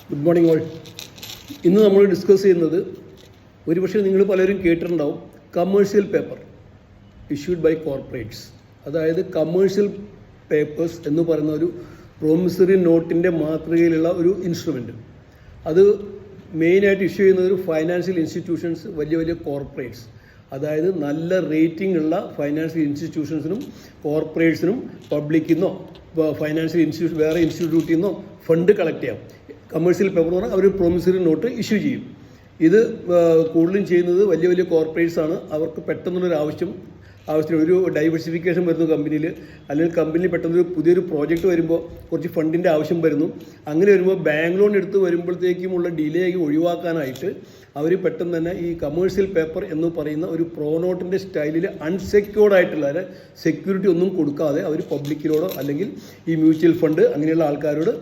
Good morning all. ഇന്ന് നമ്മൾ discuss ചെയ്യുന്നത് ഒരുപക്ഷെ നിങ്ങൾ പലരും കേട്ടിട്ടുണ്ടാവും, commercial paper issued by corporates. അതായത് കമേഴ്ഷ്യൽ പേപ്പേഴ്സ് എന്ന് പറയുന്ന ഒരു പ്രോമിസറി നോട്ടിൻ്റെ മാതൃകയിലുള്ള ഒരു ഇൻസ്ട്രുമെൻറ്റ്. അത് മെയിനായിട്ട് ഇഷ്യൂ ചെയ്യുന്നത് ഒരു ഫൈനാൻഷ്യൽ ഇൻസ്റ്റിറ്റ്യൂഷൻസ്, വലിയ വലിയ കോർപ്പറേറ്റ്സ്. അതായത് നല്ല റേറ്റിംഗ് ഉള്ള ഫൈനാൻഷ്യൽ ഇൻസ്റ്റിറ്റ്യൂഷൻസിനും കോർപ്പറേറ്റ്സിനും പബ്ലിക്കിന്നോ ഫൈനാൻഷ്യൽ ഇൻസ്റ്റിറ്റ്യൂഷൻ വേറെ ഇൻസ്റ്റിറ്റ്യൂട്ടിൽ നിന്നോ ഫണ്ട് കളക്ട് ചെയ്യാം. കമേഴ്ഷ്യൽ പേപ്പർ എന്ന് പറഞ്ഞാൽ അവർ പ്രോമിസറി നോട്ട് ഇഷ്യൂ ചെയ്യും. ഇത് കൂടുതലും ചെയ്യുന്നത് വലിയ വലിയ കോർപ്പറേറ്റ്സ് ആണ്. അവർക്ക് പെട്ടെന്നുള്ളൊരു ആവശ്യത്തിന് ഒരു ഡൈവേഴ്സിഫിക്കേഷൻ വരുന്നു കമ്പനിയിൽ, അല്ലെങ്കിൽ കമ്പനിയിൽ പെട്ടെന്നൊരു പുതിയൊരു പ്രോജക്റ്റ് വരുമ്പോൾ കുറച്ച് ഫണ്ടിൻ്റെ ആവശ്യം വരുന്നു. അങ്ങനെ വരുമ്പോൾ ബാങ്ക് ലോൺ എടുത്ത് വരുമ്പോഴത്തേക്കുമുള്ള ഡിലേ ഒഴിവാക്കാനായിട്ട് അവർ പെട്ടെന്ന് തന്നെ ഈ കമേഴ്ഷ്യൽ പേപ്പർ എന്ന് പറയുന്ന ഒരു പ്രോനോട്ടിൻ്റെ സ്റ്റൈലിൽ അൺസെക്യൂർഡ് ആയിട്ടുള്ള സെക്യൂരിറ്റി ഒന്നും കൊടുക്കാതെ അവർ പബ്ലിക്കിനോടോ അല്ലെങ്കിൽ ഈ മ്യൂച്വൽ ഫണ്ട് അങ്ങനെയുള്ള ആൾക്കാരോട്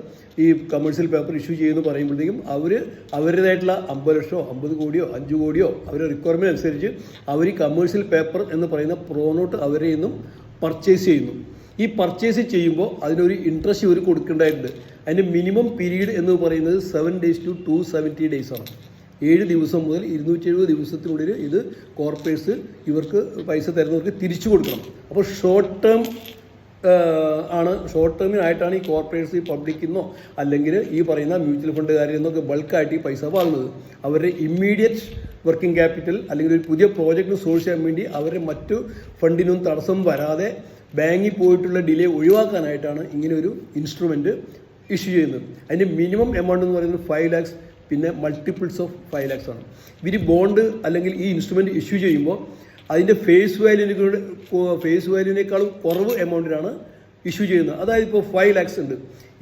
ഈ കമേഴ്ഷ്യൽ പേപ്പർ ഇഷ്യൂ ചെയ്യുമെന്ന് പറയുമ്പോഴത്തേക്കും അവർ അവരുടേതായിട്ടുള്ള 50 ലക്ഷമോ 50 കോടിയോ 5 കോടിയോ അവരുടെ റിക്വയർമെൻറ്റ് അനുസരിച്ച് അവർ ഈ കമേഴ്ഷ്യൽ പേപ്പർ എന്ന് പറയുന്ന പ്രോനോട്ട് അവരെ നിന്നും പർച്ചേസ് ചെയ്യുന്നു. ഈ പർച്ചേസ് ചെയ്യുമ്പോൾ അതിനൊരു ഇൻട്രസ്റ്റ് ഇവർ കൊടുക്കേണ്ടതായിട്ടുണ്ട്. അതിൻ്റെ മിനിമം പീരീഡ് എന്ന് പറയുന്നത് 7 days to 270 days ആണ്. 7 ദിവസം മുതൽ 270 ദിവസത്തിനുള്ളിൽ ഇത് കോർപ്പറേറ്റ്സ് ഇവർക്ക് പൈസ തരുന്നവർക്ക് തിരിച്ചു കൊടുക്കണം. അപ്പോൾ ഷോർട്ട് ടേമിനായിട്ടാണ് ഈ കോർപ്പറേറ്റ്സ് ഈ പബ്ലിക്കിൽ നിന്നോ അല്ലെങ്കിൽ ഈ പറയുന്ന മ്യൂച്വൽ ഫണ്ടുകാരിൽ നിന്നൊക്കെ ബൾക്കായിട്ട് ഈ പൈസ വാങ്ങുന്നത്. അവരുടെ ഇമ്മീഡിയറ്റ് വർക്കിംഗ് ക്യാപിറ്റൽ അല്ലെങ്കിൽ ഒരു പുതിയ പ്രോജക്റ്റ് സോഴ്സ് ചെയ്യാൻ വേണ്ടി അവരുടെ മറ്റു ഫണ്ടിനും തടസ്സം വരാതെ ബാങ്കിൽ പോയിട്ടുള്ള ഡിലേ ഒഴിവാക്കാനായിട്ടാണ് ഇങ്ങനെ ഒരു ഇൻസ്ട്രുമെൻറ്റ് ഇഷ്യൂ ചെയ്യുന്നത്. അതിൻ്റെ മിനിമം എമൗണ്ട് എന്ന് പറയുന്നത് 5 lakhs, പിന്നെ മൾട്ടിപ്പിൾസ് ഓഫ് 5 lakhs ആണ്. ഇവർ ബോണ്ട് അല്ലെങ്കിൽ ഈ ഇൻസ്ട്രുമെൻറ്റ് ഇഷ്യൂ ചെയ്യുമ്പോൾ അതിൻ്റെ ഫേസ് വാല്യൂവിനേക്കാളും കുറവ് എമൗണ്ടിനാണ് ഇഷ്യൂ ചെയ്യുന്നത്. അതായത് ഇപ്പോൾ 5 lakhs ഉണ്ട്,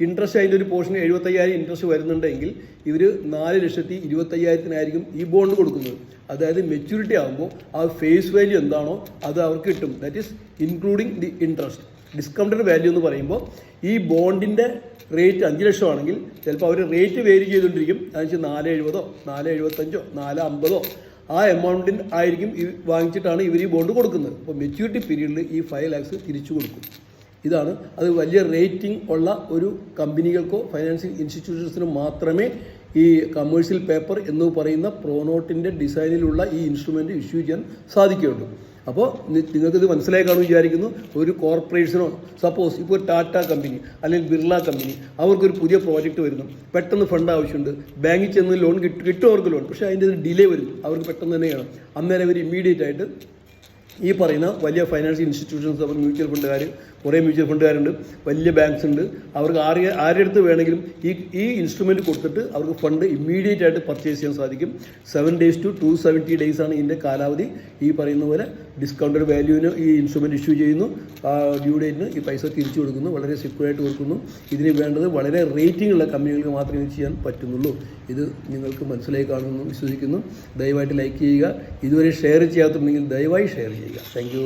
ഇൻട്രസ്റ്റ് അതിൻ്റെ ഒരു പോർഷൻ 75,000 ഇൻട്രസ്റ്റ് വരുന്നുണ്ടെങ്കിൽ ഇവർ 4,25,000 ഈ ബോണ്ട് കൊടുക്കുന്നത്. അതായത് മെച്യൂരിറ്റി ആകുമ്പോൾ ആ ഫേസ് വാല്യൂ എന്താണോ അത് അവർക്ക് കിട്ടും. That is including the interest. Discounted value എന്ന് പറയുമ്പോൾ ഈ ബോണ്ടിൻ്റെ റേറ്റ് 5 ലക്ഷം ആണെങ്കിൽ ചിലപ്പോൾ അവർ റേറ്റ് വേരി ചെയ്തുകൊണ്ടിരിക്കും. അതെന്ന് വെച്ചാൽ 4,70, 4,75, 4,50 ആ എമൗണ്ടിൽ ആയിരിക്കും വാങ്ങിച്ചിട്ടാണ് ഇവർ ഈ ബോണ്ട് കൊടുക്കുന്നത്. അപ്പോൾ മെച്യൂരിറ്റി പീരീഡിൽ ഈ 5 lakhs തിരിച്ചു കൊടുക്കും. ഇതാണ് അത്. വലിയ റേറ്റിംഗ് ഉള്ള ഒരു കമ്പനികൾക്കോ ഫൈനാൻഷ്യൽ ഇൻസ്റ്റിറ്റ്യൂഷൻസിനോ മാത്രമേ ഈ കമേഴ്ഷ്യൽ പേപ്പർ എന്ന് പറയുന്ന പ്രോനോട്ടിൻ്റെ ഡിസൈനിലുള്ള ഈ ഇൻസ്ട്രുമെൻറ്റ് ഇഷ്യൂ ചെയ്യാൻ സാധിക്കുകയുള്ളൂ. അപ്പോൾ നിങ്ങൾക്കിത് മനസ്സിലായി കാണുമെന്ന് വിചാരിക്കുന്നു. ഒരു കോർപ്പറേഷനോ സപ്പോസ് ഇപ്പോൾ ടാറ്റ കമ്പനി അല്ലെങ്കിൽ ബിർള കമ്പനി അവർക്കൊരു പുതിയ പ്രോജക്റ്റ് വരുന്നു, പെട്ടെന്ന് ഫണ്ട് ആവശ്യമുണ്ട്, ബാങ്കിൽ ചെന്ന് ലോൺ കിട്ടും അവർക്ക് ലോൺ, പക്ഷേ അതിൻ്റെ ഡിലേ വരും, അവർക്ക് പെട്ടെന്ന് തന്നെ ചെയ്യണം. അന്നേരം അവർ ഇമ്മീഡിയറ്റ് ആയിട്ട് ഈ പറയുന്ന വലിയ ഫൈനാൻഷ്യൽ ഇൻസ്റ്റിറ്റ്യൂഷൻസ്, അവർ മ്യൂച്വൽ ഫണ്ടുകാർ, കുറേ മ്യൂച്വൽ ഫണ്ടുകാരുണ്ട്, വലിയ ബാങ്ക്സ് ഉണ്ട്, അവർക്ക് ആരുടെ അടുത്ത് വേണമെങ്കിലും ഈ ഇൻസ്ട്രുമെൻറ്റ് കൊടുത്തിട്ട് അവർക്ക് ഫണ്ട് ഇമ്മീഡിയറ്റ് ആയിട്ട് പർച്ചേസ് ചെയ്യാൻ സാധിക്കും. 7 days to 270 days ആണ് ഇതിൻ്റെ കാലാവധി. ഈ പറയുന്ന പോലെ ഡിസ്കൗണ്ടഡ് വാല്യൂവിന് ഈ ഇൻസ്ട്രുമെൻറ്റ് ഇഷ്യൂ ചെയ്യുന്നു, ഡ്യൂ ഡേറ്റിന് ഈ പൈസ തിരിച്ചു കൊടുക്കുന്നു, വളരെ സെക്യൂറായിട്ട് കൊടുക്കുന്നു. ഇതിന് വേണ്ടത് വളരെ റേറ്റിംഗ് ഉള്ള കമ്പനികൾക്ക് മാത്രമേ ഇത് ചെയ്യാൻ പറ്റുന്നുള്ളൂ. ഇത് നിങ്ങൾക്ക് മനസ്സിലായി കാണുമെന്ന് വിശ്വസിക്കുന്നു. ദയവായിട്ട് ലൈക്ക് ചെയ്യുക. ഇതുവരെ ഷെയർ ചെയ്യാത്തുണ്ടെങ്കിൽ ദയവായി ഷെയർ ചെയ്യുക. Thank you.